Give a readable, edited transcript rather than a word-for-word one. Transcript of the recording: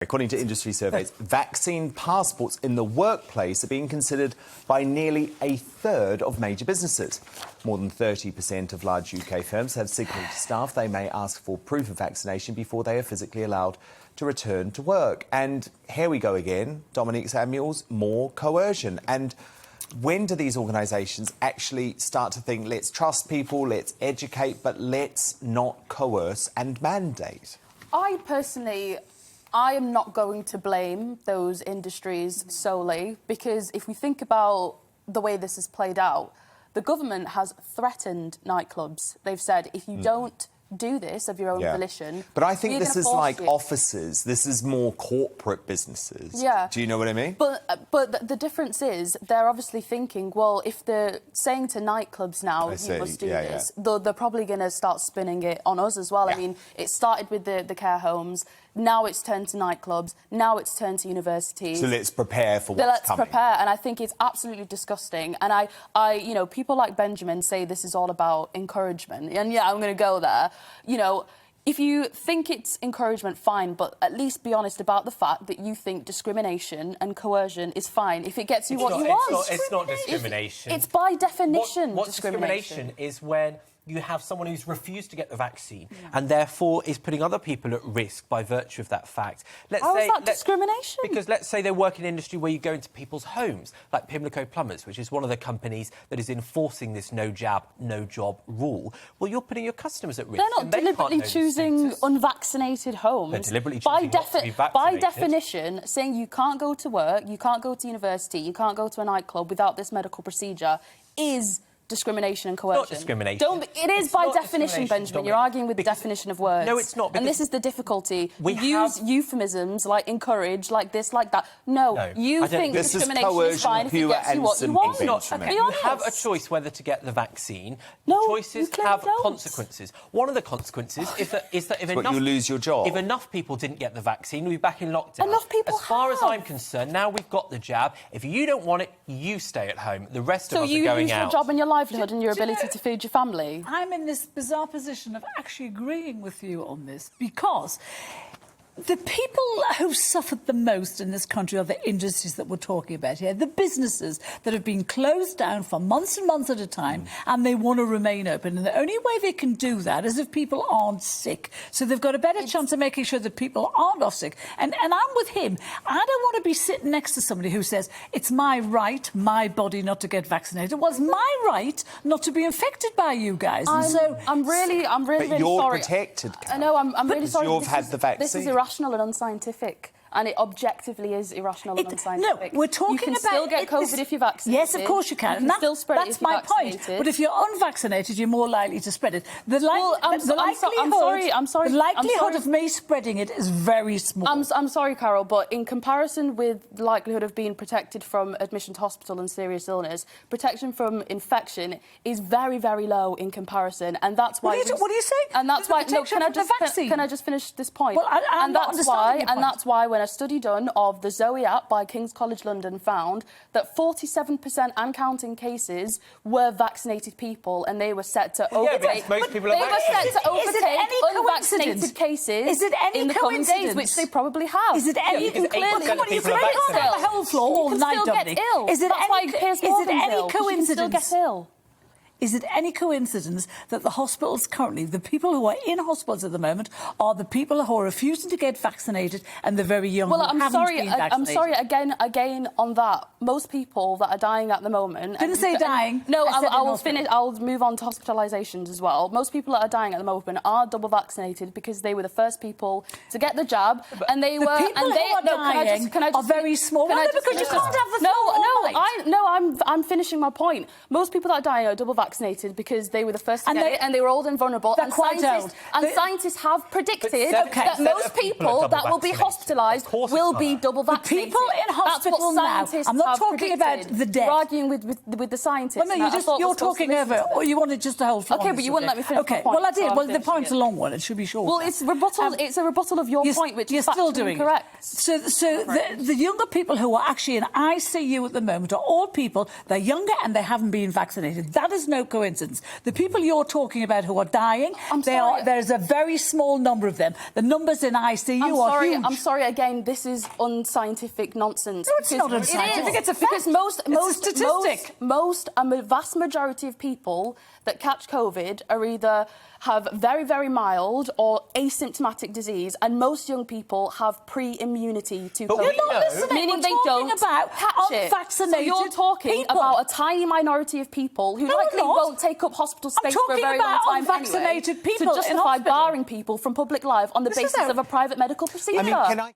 According to industry surveys, vaccine passports in the workplace are being considered by nearly a third of major businesses. More than 30% of large UK firms have signalled to staff they may ask for proof of vaccination before they are physically allowed to return to work. And here we go again, Dominique Samuels, more coercion. And when do these organisations actually start to think, let's trust people, let's educate, but let's not coerce and mandate? I am not going to blame those industries solely, because if we think about the way this has played out, the government has threatened nightclubs. They've said, if you don't do this of your own volition... But I think this is like offices. This is more corporate businesses. Yeah. Do you know what I mean? But the difference is they're obviously thinking, well, if they're saying to nightclubs now, you must do this, they're probably going to start spinning it on us as well. I mean, it started with the care homes, now it's turned to nightclubs, now it's turned to universities. So let's prepare for what's coming. Let's prepare, and I think it's absolutely disgusting. And you know, people like Benjamin say this is all about encouragement, and yeah, I'm going to go there. You know, if you think it's encouragement, fine, but at least be honest about the fact that you think discrimination and coercion is fine if it gets you what you want. It's not discrimination. It's by definition what discrimination is when you have someone who's refused to get the vaccine and therefore is putting other people at risk by virtue of that fact. How is that discrimination? Because let's say they work in an industry where you go into people's homes, like Pimlico Plumbers, which is one of the companies that is enforcing this no jab, no job rule. Well, you're putting your customers at risk. They're not deliberately choosing unvaccinated homes. They're deliberately choosing not to be vaccinated. By definition, saying you can't go to work, you can't go to university, you can't go to a nightclub without this medical procedure is discrimination and coercion. Not discrimination. It is by definition, Benjamin. You're arguing with the definition of words. No, it's not. And this is the difficulty. We use euphemisms like encourage, like this, like that. No, you think discrimination is fine if it gets you what you want. You have a choice whether to get the vaccine. No, choices have consequences. One of the consequences is that if enough... you lose your job. If enough people didn't get the vaccine, we'd be back in lockdown. Enough people As far as I'm concerned, now we've got the jab. If you don't want it, you stay at home. The rest of us are going out. So you lose your job and your livelihood and your ability to feed your family? I'm in this bizarre position of actually agreeing with you on this, because the people who've suffered the most in this country are the industries that we're talking about here, the businesses that have been closed down for months and months at a time, and they want to remain open. And the only way they can do that is if people aren't sick. So they've got a better chance of making sure that people aren't off sick. And I'm with him. I don't want to be sitting next to somebody who says, it's my right, my body not to get vaccinated. It was my right not to be infected by you guys. I'm really but you're sorry. protected, Carole. I know, I'm really sorry. You've had the vaccine. This is irrational and unscientific. And it objectively is irrational and unscientific. No, we're talking about... You can still get COVID if you're vaccinated. Yes, of course you can. You can still spread it if you're vaccinated. That's my point. But if you're unvaccinated, you're more likely to spread it. The likelihood of me spreading it is very small. I'm sorry, Carole, but in comparison with the likelihood of being protected from admission to hospital and serious illness, protection from infection is very, very low in comparison. And that's why... What are you saying? And that's why... No, can I just finish this point? Well, I'm not understanding your point. And that's why when a study done of the Zoe app by King's College London found that 47% and counting cases were vaccinated people, and they were set to overtake. Most people are set to overtake unvaccinated cases in the coming days, which they probably have. Is it any coincidence? Come on, you can have the whole floor all night, Dominique. Is it any coincidence? Is it any coincidence that the hospitals currently, the people who are in hospitals at the moment, are the people who are refusing to get vaccinated and the very young who haven't been vaccinated? I'm sorry, again on that. Most people that are dying at the moment... Didn't say dying. No, I will finish. I'll move on to hospitalisations as well. Most people that are dying at the moment are double vaccinated because they were the first people to get the jab, and they were... The people who are dying are very small. Because you can't have the I'm finishing my point. Most people that are dying are double vaccinated because they were the first to get it, and they were old and vulnerable. And scientists have predicted that most people that will be hospitalised will be double vaccinated. People in hospital now. I'm not talking about the dead. You're arguing with the scientists. Well, no, you're talking over, or you wanted just a whole floor. Okay, but you wouldn't let me finish my point. Well, I did. Well, the point's a long one. It should be short. Well, it's a rebuttal of your point, which you're still doing correct. So the younger people who are actually in ICU at the moment are all people, they're younger and they haven't been vaccinated. That is no no coincidence. The people you're talking about who are dying, there's a very small number of them. The numbers in ICU are huge. I'm sorry, again, this is unscientific nonsense. No, it's not unscientific. It's a fact. Because a vast majority of people that catch COVID are either have very, very mild or asymptomatic disease, and most young people have pre-immunity to COVID. You're not listening. Meaning they don't about catch it. Unvaccinated so you're talking people. about a tiny minority of people who likely won't take up hospital space for a very long time unvaccinated anyway, people to justify barring people from public life on the basis of a private medical procedure. I mean, can I...